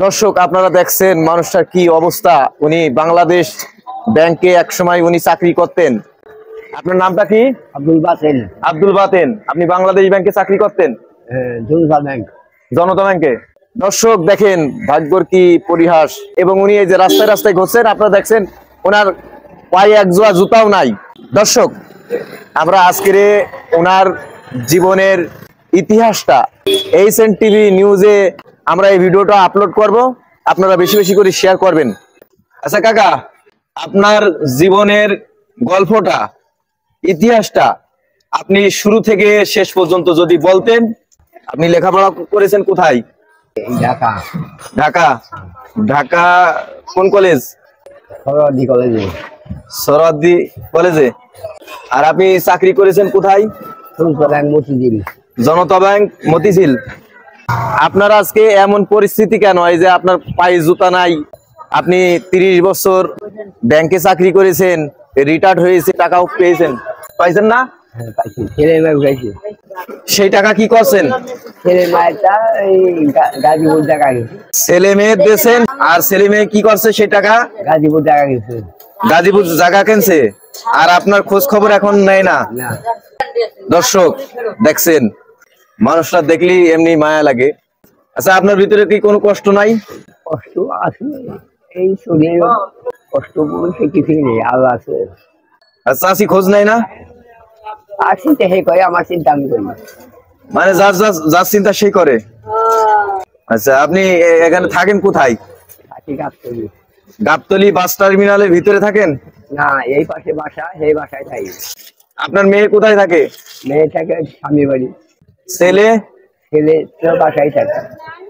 দর্শক আপনারা দেখছেন মানুষটার কি অবস্থা। উনি বাংলাদেশ ব্যাংকে একসময় উনি চাকরি করতেন। আপনার নামটা কি? আব্দুল বাতেন। আব্দুল বাতেন, আপনি বাংলাদেশ ব্যাংকে চাকরি করতেন? জনতা ব্যাংক। জনতা ব্যাংকে। দর্শক দেখেন ভাগ্যর কি পরিহাস। এবং উনি এই যে রাস্তায় রাস্তায় ঘুরছেন, আপনারা দেখছেন ওনার পায়ে এক জোড়া জুতাও নাই। দর্শক আমরা আজকের ওনার জীবনের ইতিহাসটা এইচএন টিভি নিউজে আমরা এই ভিডিওটা আপলোড করব, আপনারা বেশি বেশি করে শেয়ার করবেন। আচ্ছা কাকা, আপনার জীবনের গল্পটা, ইতিহাসটা আপনি শুরু থেকে শেষ পর্যন্ত যদি বলতেন। আপনি লেখাপড়া করেছেন কোথায়? ঢাকা। ঢাকা। ঢাকা কোন কলেজ? সরোয়ার্দী কলেজে। সরোয়ার্দী কলেজে। আর আপনি চাকরি করেছেন কোথায়? জনতা ব্যাংক মতিঝিল। জনতা ব্যাংক মতিঝিল। আপনার আজকে এমন পরিস্থিতি কেন? এই যে আপনার পায়ে জুতা নাই, আপনি 30 বছর ব্যাংকে চাকরি করেছেন, রিটায়ার্ড হয়েছে, টাকাও পেয়েছেন, পাইছেন না? ছেলে মেয়ে উঠাইছে। সেই টাকা কি করছেন? ছেলে মায়েরটা গাজীপুর টাকা গেছে। ছেলে মেয়ে দিয়েছেন, আর ছেলে মেয়ে কি করছে সেই টাকা? গাজীপুর টাকা গেছে। গাজীপুর জায়গা কিনছে, আর আপনার খোঁজ খবর এখন নেয় না। দর্শক দেখছেন, মানুষটা দেখলেই এমনি মায়া লাগে। আচ্ছা আপনার ভিতরে কি কোনো কষ্ট নাই? কষ্ট আছে, এই শরীর কষ্ট বলছে কিছুই নেই, আল্লাহ আছে। আচ্ছা আসি খোঁজ নাই না? আর চিন্তা হে করে, আমার চিন্তা আমি করি। মানে যার চিন্তা সেই করে। আচ্ছা আপনি এখানে থাকেন কোথায়? গাবতলী। গাবতলী বাস টার্মিনালের ভিতরে থাকেন? না, এই পাশে বাসা, সেই বাসায় থাকি। আপনার মেয়ে কোথায় থাকে? মেয়ে থাকে স্বামী বাড়ি। ছেলে? ছেলে তো বাসায় থাকে।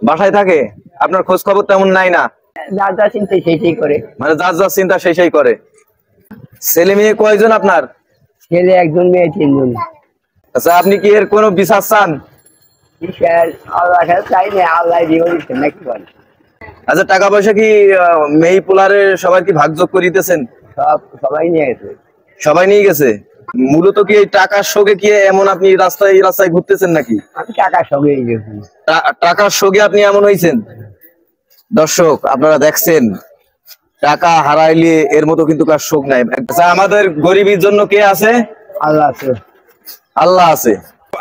বাসায় থাকে। আপনার খোঁজ খবর তেমন নাই না? যার যা চিন্তা সেই করে। মানে যার চিন্তা সেই করে। ছেলে মেয়ে কয়জন আপনার? ছেলে একজন, মেয়ে 3 জন। আচ্ছা আপনি কি এর কোনো বিচার চান? আল্লাহ চাই না, আল্লাহ জীবন দিচ্ছেন নাকি বলেন। আচ্ছা টাকা পয়সা কি মেয়ে পোলারে সবাই কি ভাগযোগ করে দিতেছেন? সবাই নিয়ে গেছে। সবাই নিয়ে গেছে। মূলত কি এই টাকার শোকে কি এমন আপনি রাস্তায় রাস্তায় ঘুরতেছেন নাকি? আমি টাকার শোকে গেছি। টাকার শোকে আপনি এমন হয়েছেন? দর্শক আপনারা দেখছেন, টাকা হারাইলে এর মতো কিন্তু কার শোক নাই। আচ্ছা আমাদের গরিবের জন্য কে আছে? আল্লাহ আছে। আল্লাহ আছে।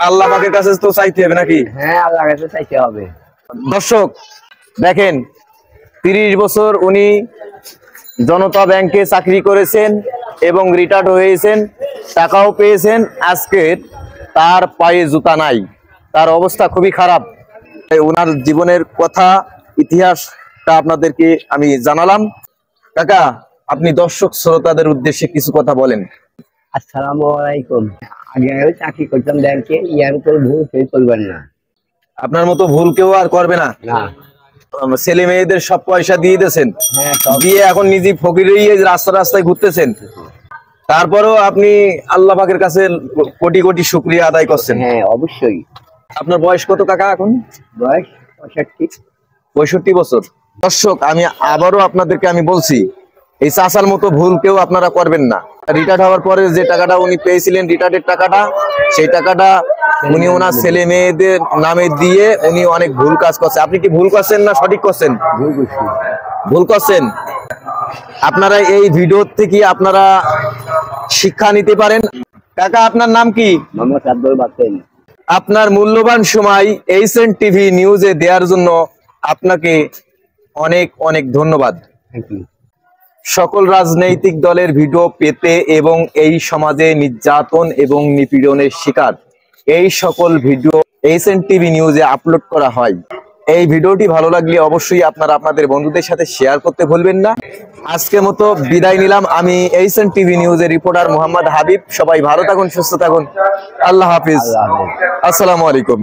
আল্লাহ পাকের কাছে তো চাইতে হবে নাকি? হ্যাঁ, আল্লাহর কাছে চাইতে হবে। দর্শক দেখেন, 30 বছর উনি জনতা ব্যাংকে চাকরি করেছেন এবং রিটায়ার্ড হয়েছেন, টাকাও পেয়েছেন। আজকে তার পায়ে জুতা নাই, তার অবস্থা খুবই খারাপ। ওনার জীবনের কথা, ইতিহাসটা আপনাদেরকে আমি জানালাম। কাকা আপনি দর্শক শ্রোতাদের উদ্দেশ্যে কিছু কথা বলেন। আসসালামু আলাইকুম। আগে চাকরি করতাম ব্যাংকে, ইয়ার উপর ভুল কেউ করবেন না। আপনার মতো ভুল কেউ আর করবে না। ছেলে মেয়েদের সব পয়সা দিয়ে দিয়েছেন, দিয়ে এখন নিজে ফকিরেই রাস্তা রাস্তায় ঘুরতেছেন। তারপরেও আপনি আল্লাহ পাকের কাছে কোটি কোটি শুকরিয়া আদায় করছেন। হ্যাঁ অবশ্যই। আপনার বয়স কত কাকা এখন? বয়স 65 বছর। দর্শক আমি আবারও আপনাদেরকে আমি বলছি, এই চাচার মতো ভুল কেউ আপনারা করবেন না। রিটায়ার্ড হওয়ার পরে যে টাকাটা উনি পেয়েছিলেন, রিটায়ার্ডের টাকাটা, সেই টাকাটা উনি ওনার ছেলে মেয়েদের নামে দিয়ে উনি অনেক ভুল কাজ করছে। আপনি কি ভুল করছেন না সঠিক করছেন? ভুল করছেন। আপনারা এই ভিডিও থেকে আপনারা শিক্ষা নিতে পারেন। কাকা আপনার নাম কি? মোহাম্মদ আব্দুল বাতেন। আপনার মূল্যবান সময় এইচএন টিভি নিউজে দেওয়ার জন্য আপনাকে অনেক অনেক ধন্যবাদ। সকল রাজনৈতিক দলের ভিডিও পেতে এবং এই সমাজে নির্যাতন এবং নিপীড়নের শিকার এই সকল ভিডিও এইচএন টিভি নিউজে আপলোড করা হয়। এই ভিডিওটি ভালো লাগলে অবশ্যই আপনারা আপনাদের বন্ধুদের সাথে শেয়ার করতে ভুলবেন না। আজকের মতো বিদায় নিলাম। আমি এইচএন টিভি নিউজের রিপোর্টার মোহাম্মদ হাবিব। সবাই ভালো থাকুন, সুস্থ থাকুন। আল্লাহ হাফিজ। আসসালামু আলাইকুম।